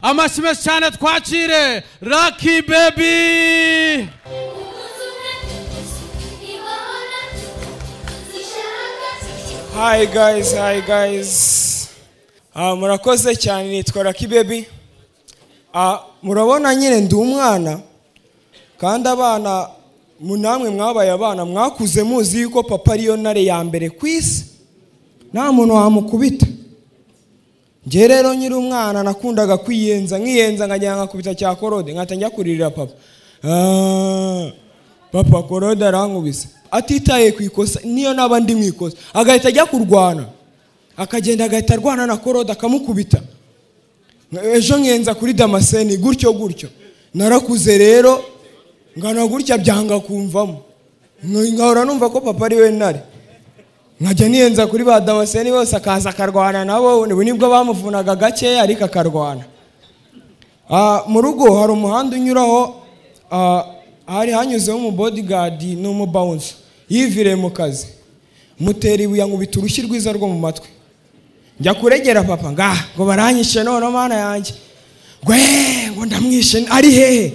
Amashime cyane twakire Lucky Baby. Hi guys. Murakoze cyane, nitwa Lucky Baby. Murabona nyine ndi umwana kandi abana munamwe mwabaye abana mwakuze muzi yuko papa ariyo ntare ya mbere kwisi nta muntu wamukubita. Nje rero nyiri umwana nakundaga kwiyenza nkajya nkakubita cya korode nkatangira kuririra papa. Papa korode arankubise atitaye ku ikosa niyo naba ndi mwikosa agahita ajya kurwana akagenda agahita arwana na korode akamukubita. Ejo ngenza kuri Damascene gutyo narakuze rero ngana gutya byanga kumvamo nkahora numva ko papa ari we ntare nkajya niyenza kuri ba Damascene bose akaza akarwana nabo nibwo bamuvunaga gake ariko akarwana. Mu rugo hari umuhanda unyuraho hari hanyuzeho mu bodyguard no bounce yivire mu kazi mutera ibuye nkubita urushyi rwiza rwo mu matwi njya kuregera papa ngo baranyishe none mana yanjye ngo ndamwishe ari hehe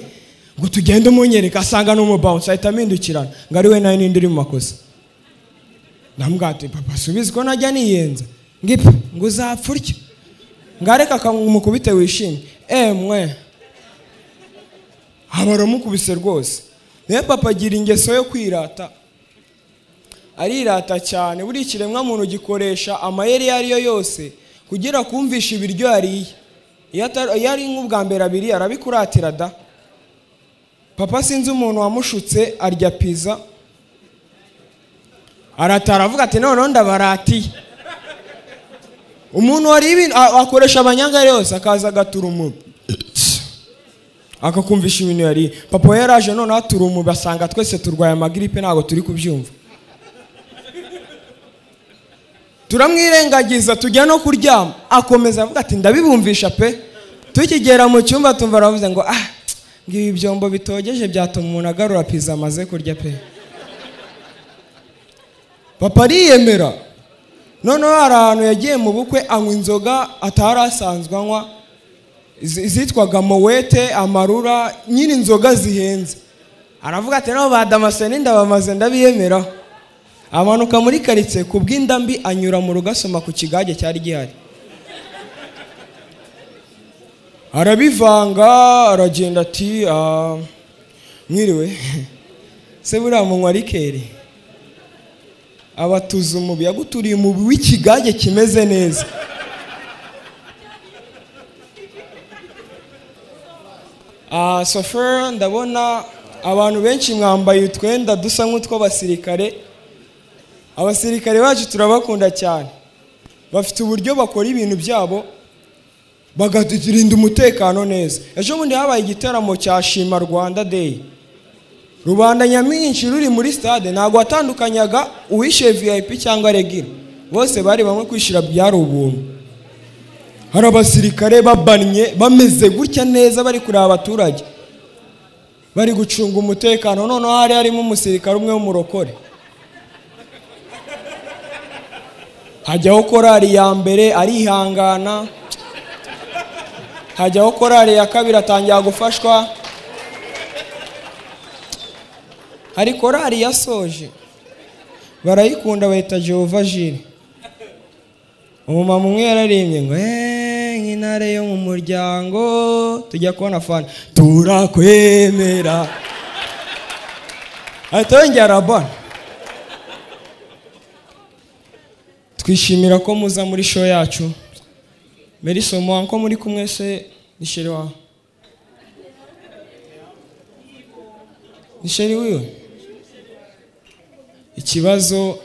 ngo tugende umunyereka asanga no mu bounce ahita amindukirana ngo ari we nayo nindi uri mu makosa. Ndamugate papa subiza ko najya niyenza ngo uzapfa urya ngareka akamukubite wishimye mwe habaramukubise rwose. Niyo papa agira ingeso yo kwirata arirata cyane buri kiremwa muntu gikoresha amayeri yariyo yose kugira kumvisha ibiryo yariye yari nk'ubwa mbere abiri arabikuratira da. Papa sinzi umuntu wamushutse arya pizza aratara avuga ati none ndabaratiye. Umuntu wari ibintu akoresha abanyanga yose akaza agatura umubi akakumvisha ibintu yari. Papa yaraje none atura umubi asanga twese turwaye amagripe ntago turi kubyumva turamwirengagiza tujya no kuryama akomeza avuga ati ndabibumvisha pe. Tukigera mu cyumba tumva aravuze ngo ngibi byombo bitogeje byatuma umuntu agarura pizza amaze kurya pe. Papa ariyemera none hari ahantu yagiye mu bukwe anywa inzoga atarasanzwe anywa zitwaga mowete amarura nyine inzoga zihenze. Aravuga ati nabo ba Damascene ndabamaze ndabiyemera. Amanuka muri karitsiye ku bw'indambi anyura mu rugasoma ku kigage cyari gihari arabivanga aragenda ati mwiriwe se buriya munywa rikeri abatuza umubi yaguturiye umubi w'ikigage kimeze neza. Sofer ndabona abantu benshi mwambaye utwenda dusa nk'utw'abasirikare. Abasirikare bacu turabakunda cyane bafite uburyo bakora ibintu byabo bagaturinda umutekano neza. Ejo bundi habaye igitaramo cya Shima Rwanda Day rubanda nyamwinshi ruri muri stade ntago watandukanyaga uwishe VIP cyangwa regira bose bari bamwe kwishira byari ubuntu. Hari abasirikare babanye bameze gutya neza bari kureba abaturage bari gucunga umutekano. None hari harimo umusirikare umwe w'umurokore hajyaho korari ya mbere arihangana hajyaho korari ya kabiri atangira gufashwa hari korari yasoje barayikunda bayita Jehova Jire. Umumama umwe yararimbye ngo nk'intare yo mu muryango tujya kubona fana turakwemera atongera arabona. Twishimira ko muza muri show yacu. Meriso mwanko muri kumwe se nisheri wa nisheri wiwe. Ikibazo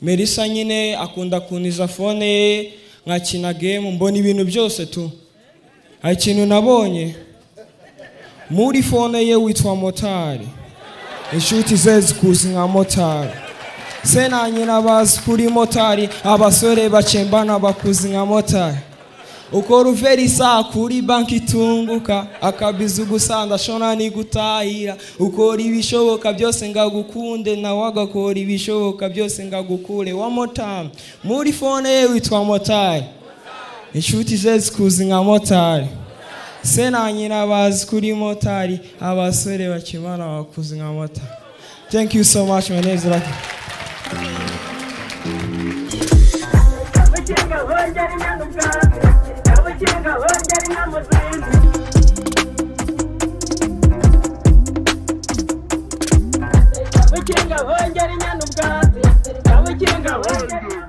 Melissa nyine akunda kuniza phone ye nkakina game mbona ibintu byose tu. Hari ikintu nabonye muri phone ye witwa motari inshuti ze zikuzi nka motari sena nyina bazi kuri motari abasore bacembana bakuzi nka motari ukora uverisa kuri banki itunguka akabiza ugusanda shona ni gutahira ukora ibishoboka byose ngagukunde nawe agakora ibishoboka byose ngagukure one more time muri phone ye witwa motari inshuti ze zikuzi nka motari se na nyina bazi kuri motari abasore bakimana bakuzi nka motari. Thank you so much. My name is Lucky. Wikinga hongera inyana ubwatsi, wikinga hongera